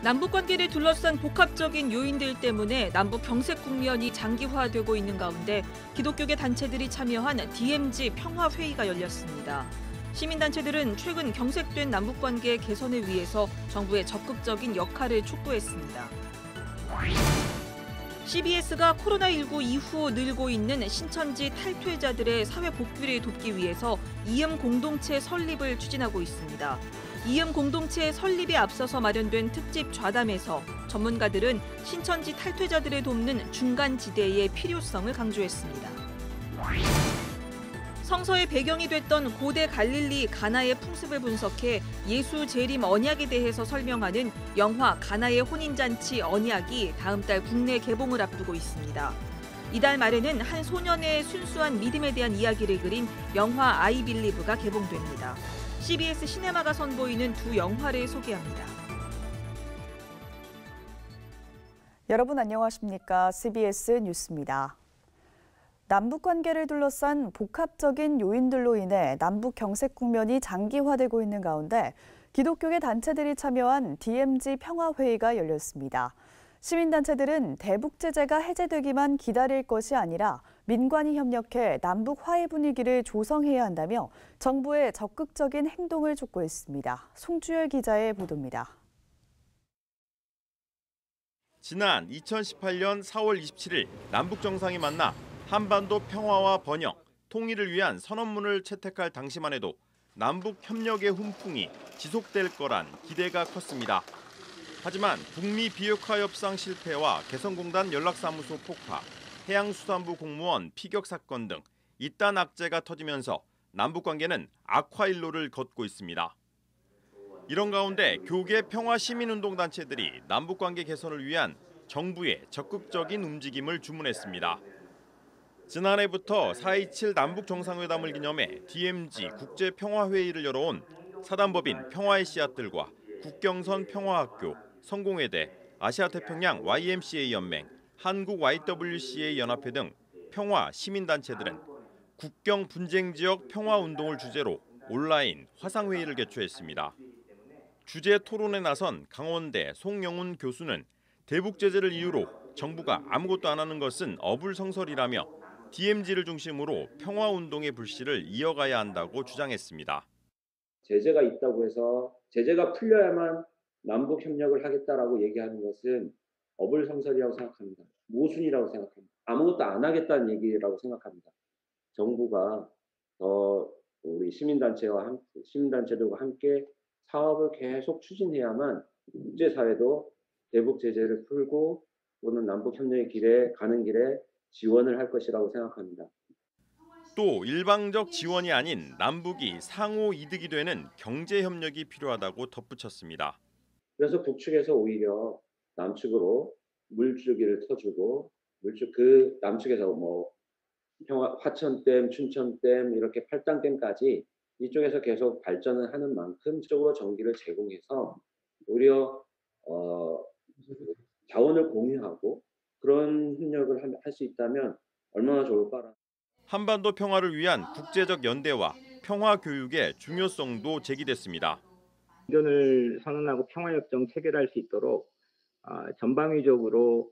남북 관계를 둘러싼 복합적인 요인들 때문에 남북 경색 국면이 장기화되고 있는 가운데 기독교계 단체들이 참여한 DMZ 평화회의가 열렸습니다. 시민단체들은 최근 경색된 남북 관계 개선을 위해서 정부의 적극적인 역할을 촉구했습니다. CBS가 코로나19 이후 늘고 있는 신천지 탈퇴자들의 사회 복귀를 돕기 위해서 이음 공동체 설립을 추진하고 있습니다. 이음 공동체 설립에 앞서서 마련된 특집 좌담에서 전문가들은 신천지 탈퇴자들을 돕는 중간 지대의 필요성을 강조했습니다. 성서의 배경이 됐던 고대 갈릴리 가나의 풍습을 분석해 예수 재림 언약에 대해서 설명하는 영화 가나의 혼인잔치 언약이 다음 달 국내 개봉을 앞두고 있습니다. 이달 말에는 한 소년의 순수한 믿음에 대한 이야기를 그린 영화 I Believe가 개봉됩니다. CBS 시네마가 선보이는 두 영화를 소개합니다. 여러분 안녕하십니까? CBS 뉴스입니다. 남북 관계를 둘러싼 복합적인 요인들로 인해 남북 경색 국면이 장기화되고 있는 가운데 기독교계 단체들이 참여한 DMZ 평화회의가 열렸습니다. 시민단체들은 대북 제재가 해제되기만 기다릴 것이 아니라 민관이 협력해 남북 화해 분위기를 조성해야 한다며 정부의 적극적인 행동을 촉구했습니다. 송주열 기자의 보도입니다. 지난 2018년 4월 27일 남북 정상이 만나 한반도 평화와 번영, 통일을 위한 선언문을 채택할 당시만 해도 남북 협력의 훈풍이 지속될 거란 기대가 컸습니다. 하지만 북미 비핵화 협상 실패와 개성공단 연락사무소 폭파, 해양수산부 공무원 피격 사건 등 이딴 악재가 터지면서 남북 관계는 악화일로를 걷고 있습니다. 이런 가운데 교계 평화시민운동 단체들이 남북 관계 개선을 위한 정부의 적극적인 움직임을 주문했습니다. 지난해부터 4.27 남북 정상회담을 기념해 DMZ 국제평화회의를 열어온 사단법인 평화의 씨앗들과 국경선 평화학교, 성공회대, 아시아태평양 YMCA 연맹, 한국 YWCA 연합회 등 평화 시민단체들은 국경 분쟁 지역 평화운동을 주제로 온라인 화상회의를 개최했습니다. 주제 토론에 나선 강원대 송영훈 교수는 대북 제재를 이유로 정부가 아무것도 안 하는 것은 어불성설이라며 DMZ를 중심으로 평화운동의 불씨를 이어가야 한다고 주장했습니다. 제재가 있다고 해서 제재가 풀려야만 남북 협력을 하겠다라고 얘기하는 것은 어불성설이라고 생각합니다. 모순이라고 생각합니다. 아무것도 안 하겠다는 얘기라고 생각합니다. 정부가 더 우리 시민단체들과 함께 사업을 계속 추진해야만 국제사회도 대북 제재를 풀고 또는 남북 협력의 길에 가는 길에 지원을 할 것이라고 생각합니다. 또 일방적 지원이 아닌 남북이 상호 이득이 되는 경제 협력이 필요하다고 덧붙였습니다. 그래서 북측에서 오히려 남측으로 물주기를 터주고 그 남측에서 화천댐, 춘천댐 이렇게 팔당댐까지 이쪽에서 계속 발전을 하는 만큼 이쪽으로 전기를 제공해서 오히려 자원을 공유하고 그런 협력을 할 수 있다면 얼마나 좋을까. 한반도 평화를 위한 국제적 연대와 평화 교육의 중요성도 제기됐습니다. 이전을 선언하고 평화협정 체결할 수 있도록 전방위적으로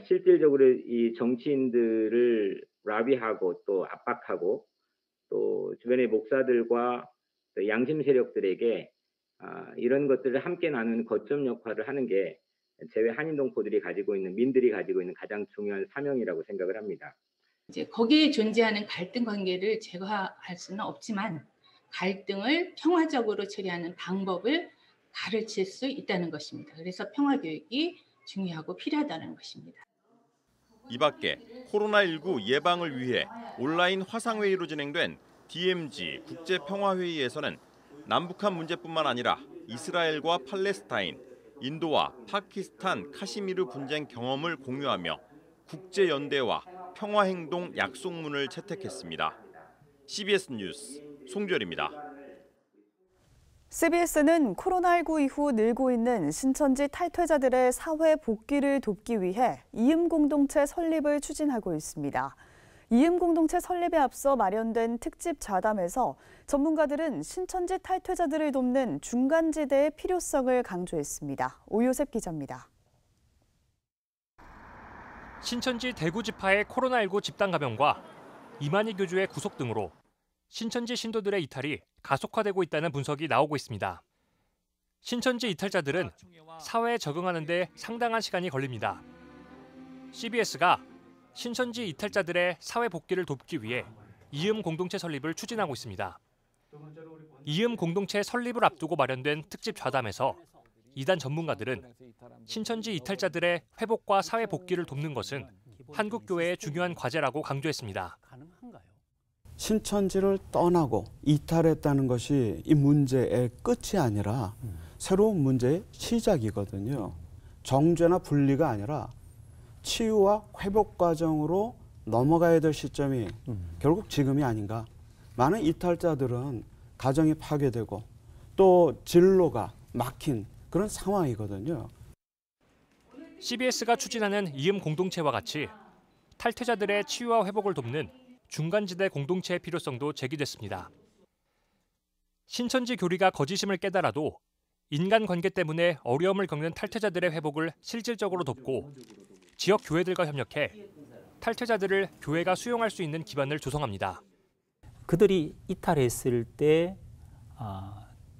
실질적으로 이 정치인들을 라비하고 또 압박하고 또 주변의 목사들과 또 양심 세력들에게 이런 것들을 함께 나누는 거점 역할을 하는 게 제외 한인동포들이 가지고 있는 민들이 가지고 있는 가장 중요한 사명이라고 생각을 합니다. 이제 거기에 존재하는 갈등 관계를 제거할 수는 없지만 갈등을 평화적으로 처리하는 방법을 가르칠 수 있다는 것입니다. 그래서 평화 교육이 중요하고 필요하다는 것입니다. 이 밖에 코로나19 예방을 위해 온라인 화상회의로 진행된 DMZ 국제평화회의에서는 남북한 문제뿐만 아니라 이스라엘과 팔레스타인, 인도와 파키스탄 카시미르 분쟁 경험을 공유하며 국제연대와 평화행동 약속문을 채택했습니다. CBS 뉴스 송주열입니다. CBS는 코로나19 이후 늘고 있는 신천지 탈퇴자들의 사회 복귀를 돕기 위해 이음 공동체 설립을 추진하고 있습니다. 이음 공동체 설립에 앞서 마련된 특집 좌담에서 전문가들은 신천지 탈퇴자들을 돕는 중간지대의 필요성을 강조했습니다. 오요셉 기자입니다. 신천지 대구 지파의 코로나19 집단 감염과 이만희 교주의 구속 등으로 신천지 신도들의 이탈이 가속화되고 있다는 분석이 나오고 있습니다. 신천지 이탈자들은 사회에 적응하는 데 상당한 시간이 걸립니다. CBS가 신천지 이탈자들의 사회 복귀를 돕기 위해 이음 공동체 설립을 추진하고 있습니다. 이음 공동체 설립을 앞두고 마련된 특집 좌담에서 이단 전문가들은 신천지 이탈자들의 회복과 사회 복귀를 돕는 것은 한국 교회의 중요한 과제라고 강조했습니다. 신천지를 떠나고 이탈했다는 것이 이 문제의 끝이 아니라 새로운 문제의 시작이거든요. 정죄나 분리가 아니라 치유와 회복 과정으로 넘어가야 될 시점이 결국 지금이 아닌가. 많은 이탈자들은 가정이 파괴되고 또 진로가 막힌 그런 상황이거든요. CBS가 추진하는 이음 공동체와 같이 탈퇴자들의 치유와 회복을 돕는 중간지대 공동체의 필요성도 제기됐습니다. 신천지 교리가 거짓임을 깨달아도 인간관계 때문에 어려움을 겪는 탈퇴자들의 회복을 실질적으로 돕고 지역 교회들과 협력해 탈퇴자들을 교회가 수용할 수 있는 기반을 조성합니다. 그들이 이탈했을 때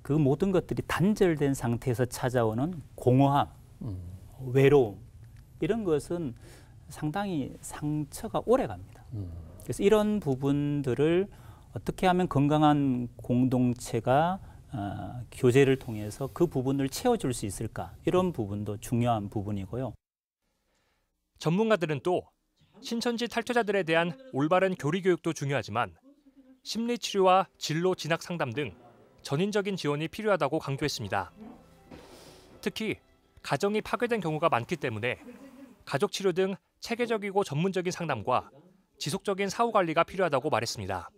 그 모든 것들이 단절된 상태에서 찾아오는 공허함, 외로움 이런 것은 상당히 상처가 오래 갑니다. 그래서 이런 부분들을 어떻게 하면 건강한 공동체가 교제를 통해서 그 부분을 채워줄 수 있을까 이런 부분도 중요한 부분이고요. 전문가들은 또 신천지 탈퇴자들에 대한 올바른 교리 교육도 중요하지만 심리치료와 진로 진학 상담 등 전인적인 지원이 필요하다고 강조했습니다. 특히 가정이 파괴된 경우가 많기 때문에 가족 치료 등 체계적이고 전문적인 상담과 지속적인 사후 관리가 필요하다고 말했습니다.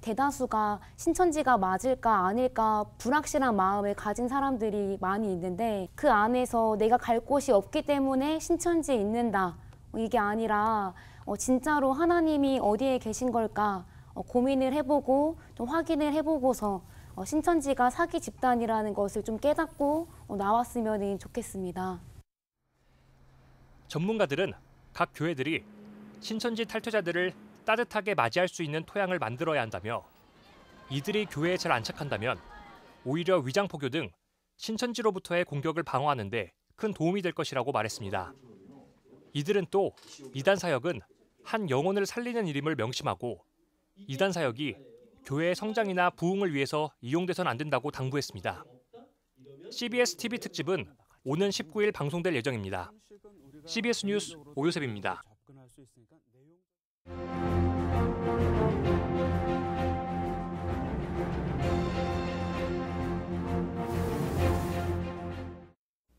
대다수가 신천지가 맞을까 아닐까 불확실한 마음을 가진 사람들이 많이 있는데 그 안에서 내가 갈 곳이 없기 때문에 신천지에 있는다. 이게 아니라 진짜로 하나님이 어디에 계신 걸까 고민을 해보고 좀 확인을 해보고서 신천지가 사기 집단이라는 것을 좀 깨닫고 나왔으면 좋겠습니다. 전문가들은 각 교회들이 신천지 탈퇴자들을 따뜻하게 맞이할 수 있는 토양을 만들어야 한다며 이들이 교회에 잘 안착한다면 오히려 위장포교 등 신천지로부터의 공격을 방어하는 데 큰 도움이 될 것이라고 말했습니다. 이들은 또 이단 사역은 한 영혼을 살리는 일임을 명심하고 이단 사역이 교회의 성장이나 부흥을 위해서 이용돼선 안 된다고 당부했습니다. CBS TV 특집은 오는 19일 방송될 예정입니다. CBS 뉴스 오요셉입니다.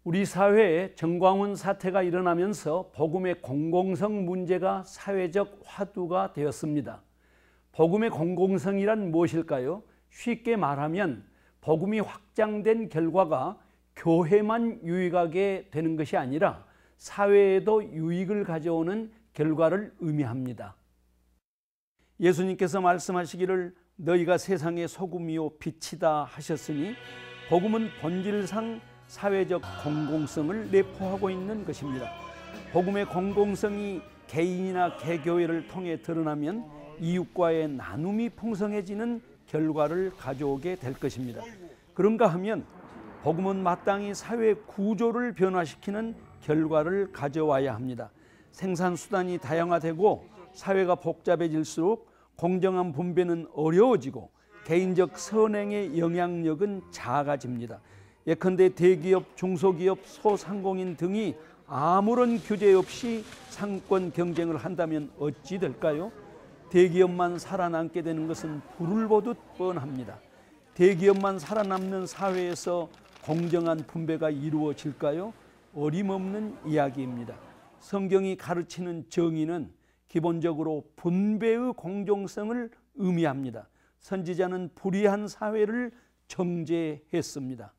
우리 사회에 정광훈 사태가 일어나면서 복음의 공공성 문제가 사회적 화두가 되었습니다. 복음의 공공성이란 무엇일까요? 쉽게 말하면 복음이 확장된 결과가 교회만 유익하게 되는 것이 아니라 사회에도 유익을 가져오는 결과를 의미합니다. 예수님께서 말씀하시기를 너희가 세상의 소금이요 빛이다 하셨으니 복음은 본질상 사회적 공공성을 내포하고 있는 것입니다. 복음의 공공성이 개인이나 개교회를 통해 드러나면 이웃과의 나눔이 풍성해지는 결과를 가져오게 될 것입니다. 그런가 하면 복음은 마땅히 사회 구조를 변화시키는 결과를 가져와야 합니다. 생산수단이 다양화되고 사회가 복잡해질수록 공정한 분배는 어려워지고 개인적 선행의 영향력은 작아집니다. 예컨대 대기업, 중소기업, 소상공인 등이 아무런 규제 없이 상권 경쟁을 한다면 어찌 될까요? 대기업만 살아남게 되는 것은 불을 보듯 뻔합니다. 대기업만 살아남는 사회에서 공정한 분배가 이루어질까요? 어림없는 이야기입니다. 성경이 가르치는 정의는 기본적으로 분배의 공정성을 의미합니다. 선지자는 불의한 사회를 정죄했습니다.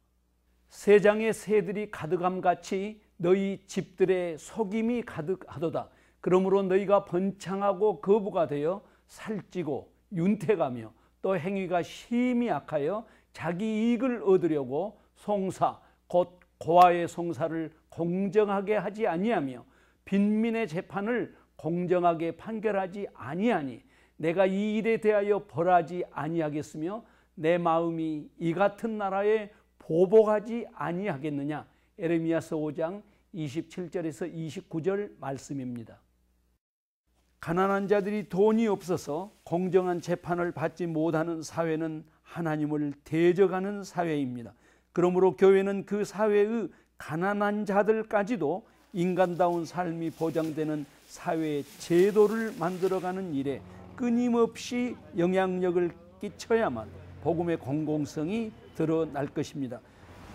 세장의 새들이 가득함 같이 너희 집들에 속임이 가득하도다. 그러므로 너희가 번창하고 거부가 되어 살찌고 윤택하며 또 행위가 심히 악하여 자기 이익을 얻으려고 송사 곧 고아의 송사를 공정하게 하지 아니하며 빈민의 재판을 공정하게 판결하지 아니하니 내가 이 일에 대하여 벌하지 아니하겠으며 내 마음이 이 같은 나라에 보복하지 아니하겠느냐. 에레미야서 5장 27절에서 29절 말씀입니다. 가난한 자들이 돈이 없어서 공정한 재판을 받지 못하는 사회는 하나님을 대적하는 사회입니다. 그러므로 교회는 그 사회의 가난한 자들까지도 인간다운 삶이 보장되는 사회의 제도를 만들어가는 일에 끊임없이 영향력을 끼쳐야만 복음의 공공성이 드러날 것입니다.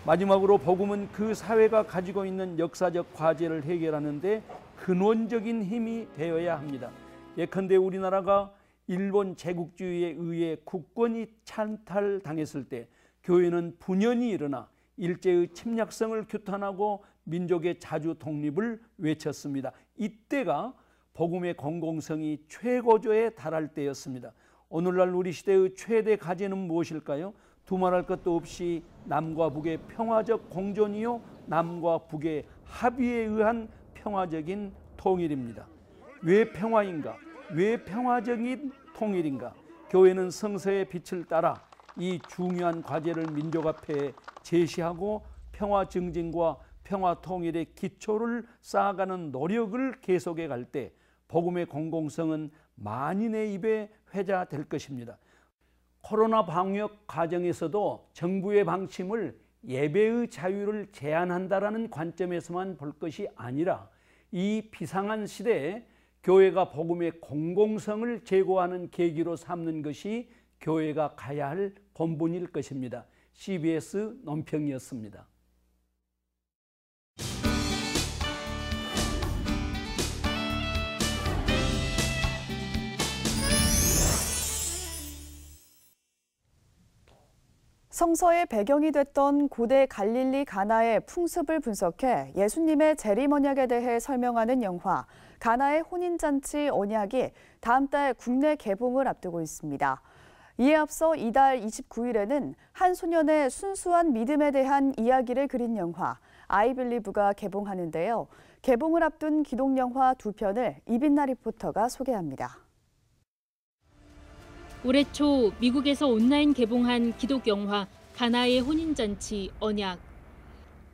마지막으로 복음은 그 사회가 가지고 있는 역사적 과제를 해결하는 데 근원적인 힘이 되어야 합니다. 예컨대 우리나라가 일본 제국주의에 의해 국권이 찬탈당했을 때 교회는 분연히 일어나 일제의 침략성을 규탄하고 민족의 자주 독립을 외쳤습니다. 이때가 복음의 공공성이 최고조에 달할 때였습니다. 오늘날 우리 시대의 최대 과제는 무엇일까요? 두말할 것도 없이 남과 북의 평화적 공존이요 남과 북의 합의에 의한 평화적인 통일입니다. 왜 평화인가? 왜 평화적인 통일인가? 교회는 성서의 빛을 따라 이 중요한 과제를 민족 앞에 제시하고 평화 증진과 평화 통일의 기초를 쌓아가는 노력을 계속해 갈 때 복음의 공공성은 만인의 입에 회자될 것입니다. 코로나 방역 과정에서도 정부의 방침을 예배의 자유를 제한한다라는 관점에서만 볼 것이 아니라 이 비상한 시대에 교회가 복음의 공공성을 제고하는 계기로 삼는 것이 교회가 가야 할 본분일 것입니다. CBS 논평이었습니다. 성서의 배경이 됐던 고대 갈릴리 가나의 풍습을 분석해 예수님의 재림언약에 대해 설명하는 영화 가나의 혼인잔치 언약이 다음 달 국내 개봉을 앞두고 있습니다. 이에 앞서 이달 29일에는 한 소년의 순수한 믿음에 대한 이야기를 그린 영화 I Believe가 개봉하는데요. 개봉을 앞둔 기독영화 두 편을 이빈나 리포터가 소개합니다. 올해 초 미국에서 온라인 개봉한 기독 영화 가나의 혼인잔치 언약.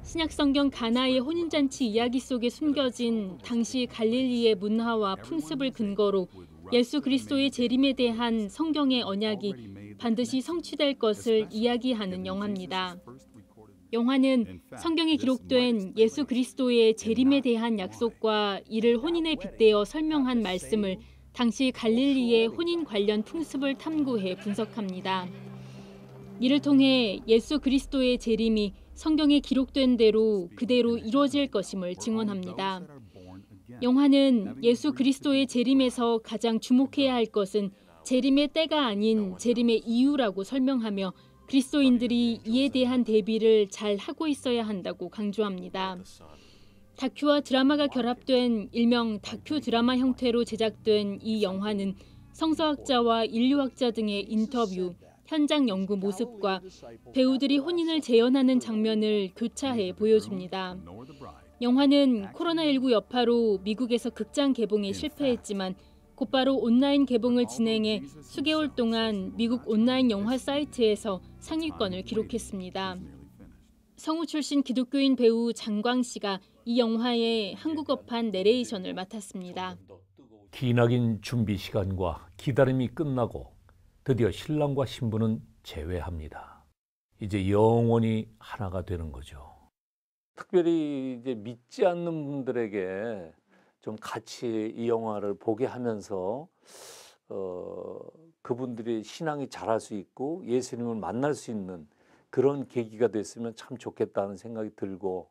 신약성경 가나의 혼인잔치 이야기 속에 숨겨진 당시 갈릴리의 문화와 풍습을 근거로 예수 그리스도의 재림에 대한 성경의 언약이 반드시 성취될 것을 이야기하는 영화입니다. 영화는 성경에 기록된 예수 그리스도의 재림에 대한 약속과 이를 혼인에 빗대어 설명한 말씀을 당시 갈릴리의 혼인 관련 풍습을 탐구해 분석합니다. 이를 통해 예수 그리스도의 재림이 성경에 기록된 대로 그대로 이루어질 것임을 증언합니다. 영화는 예수 그리스도의 재림에서 가장 주목해야 할 것은 재림의 때가 아닌 재림의 이유라고 설명하며 그리스도인들이 이에 대한 대비를 잘 하고 있어야 한다고 강조합니다. 다큐와 드라마가 결합된 일명 다큐 드라마 형태로 제작된 이 영화는 성서학자와 인류학자 등의 인터뷰, 현장 연구 모습과 배우들이 혼인을 재현하는 장면을 교차해 보여줍니다. 영화는 코로나19 여파로 미국에서 극장 개봉에 실패했지만 곧바로 온라인 개봉을 진행해 수개월 동안 미국 온라인 영화 사이트에서 상위권을 기록했습니다. 성우 출신 기독교인 배우 장광 씨가 이 영화의 한국어판 내레이션을 맡았습니다. 기나긴 준비 시간과 기다림이 끝나고 드디어 신랑과 신부는 재회합니다. 이제 영원히 하나가 되는 거죠. 특별히 이제 믿지 않는 분들에게 좀 같이 이 영화를 보게 하면서 그분들이 신앙이 자랄 수 있고 예수님을 만날 수 있는 그런 계기가 됐으면 참 좋겠다는 생각이 들고,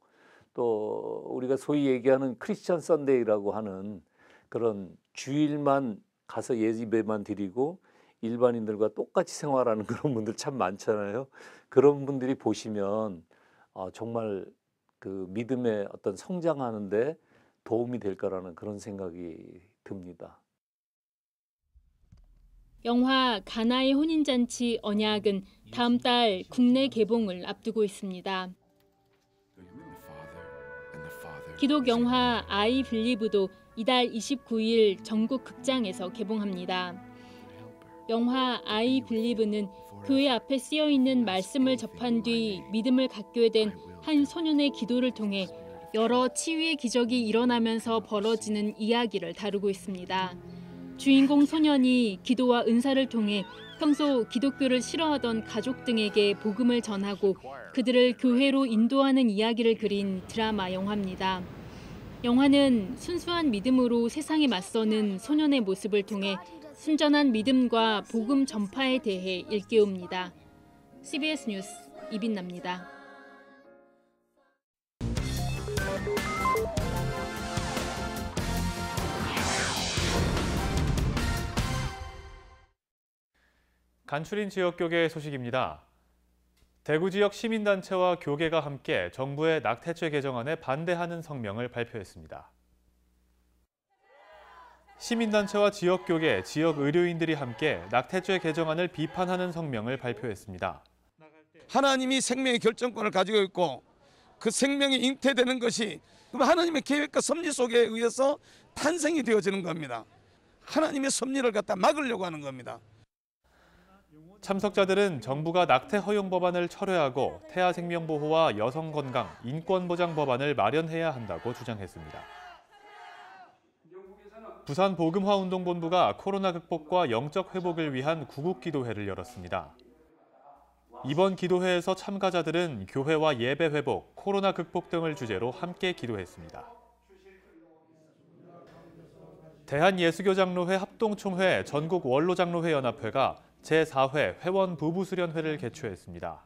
또 우리가 소위 얘기하는 크리스천 선데이라고 하는 그런 주일만 가서 예배만 드리고 일반인들과 똑같이 생활하는 그런 분들 참 많잖아요. 그런 분들이 보시면 정말 그 믿음의 어떤 성장하는데 도움이 될 거라는 그런 생각이 듭니다. 영화 가나의 혼인잔치 언약은 다음 달 국내 개봉을 앞두고 있습니다. 기독 영화 I Believe도 이달 29일 전국 극장에서 개봉합니다. 영화 I Believe는 교회 앞에 쓰여 있는 말씀을 접한 뒤 믿음을 갖게 된 한 소년의 기도를 통해 여러 치유의 기적이 일어나면서 벌어지는 이야기를 다루고 있습니다. 주인공 소년이 기도와 은사를 통해 평소 기독교를 싫어하던 가족 등에게 복음을 전하고 그들을 교회로 인도하는 이야기를 그린 드라마 영화입니다. 영화는 순수한 믿음으로 세상에 맞서는 소년의 모습을 통해 순전한 믿음과 복음 전파에 대해 일깨웁니다. CBS 뉴스 이빈나입니다. 간추린 지역교계 소식입니다. 대구 지역 시민단체와 교계가 함께 정부의 낙태죄 개정안에 반대하는 성명을 발표했습니다. 시민단체와 지역교계, 지역의료인들이 함께 낙태죄 개정안을 비판하는 성명을 발표했습니다. 하나님이 생명의 결정권을 가지고 있고 그 생명이 잉태되는 것이 하나님의 계획과 섭리 속에 의해서 탄생이 되어지는 겁니다. 하나님의 섭리를 갖다 막으려고 하는 겁니다. 참석자들은 정부가 낙태 허용 법안을 철회하고 태아 생명 보호와 여성 건강, 인권 보장 법안을 마련해야 한다고 주장했습니다. 부산 복음화운동본부가 코로나 극복과 영적 회복을 위한 구국기도회를 열었습니다. 이번 기도회에서 참가자들은 교회와 예배 회복, 코로나 극복 등을 주제로 함께 기도했습니다. 대한예수교장로회 합동총회 전국 원로장로회 연합회가 제4회 회원 부부수련회를 개최했습니다.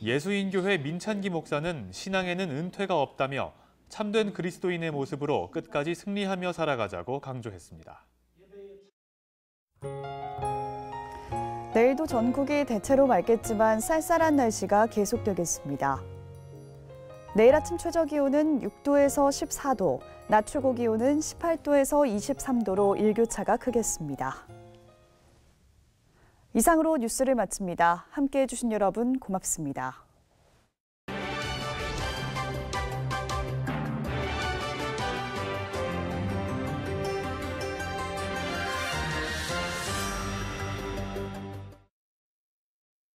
예수인교회 민찬기 목사는 신앙에는 은퇴가 없다며 참된 그리스도인의 모습으로 끝까지 승리하며 살아가자고 강조했습니다. 내일도 전국이 대체로 맑겠지만 쌀쌀한 날씨가 계속되겠습니다. 내일 아침 최저기온은 6도에서 14도, 낮 최고기온은 18도에서 23도로 일교차가 크겠습니다. 이상으로 뉴스를 마칩니다. 함께해 주신 여러분 고맙습니다.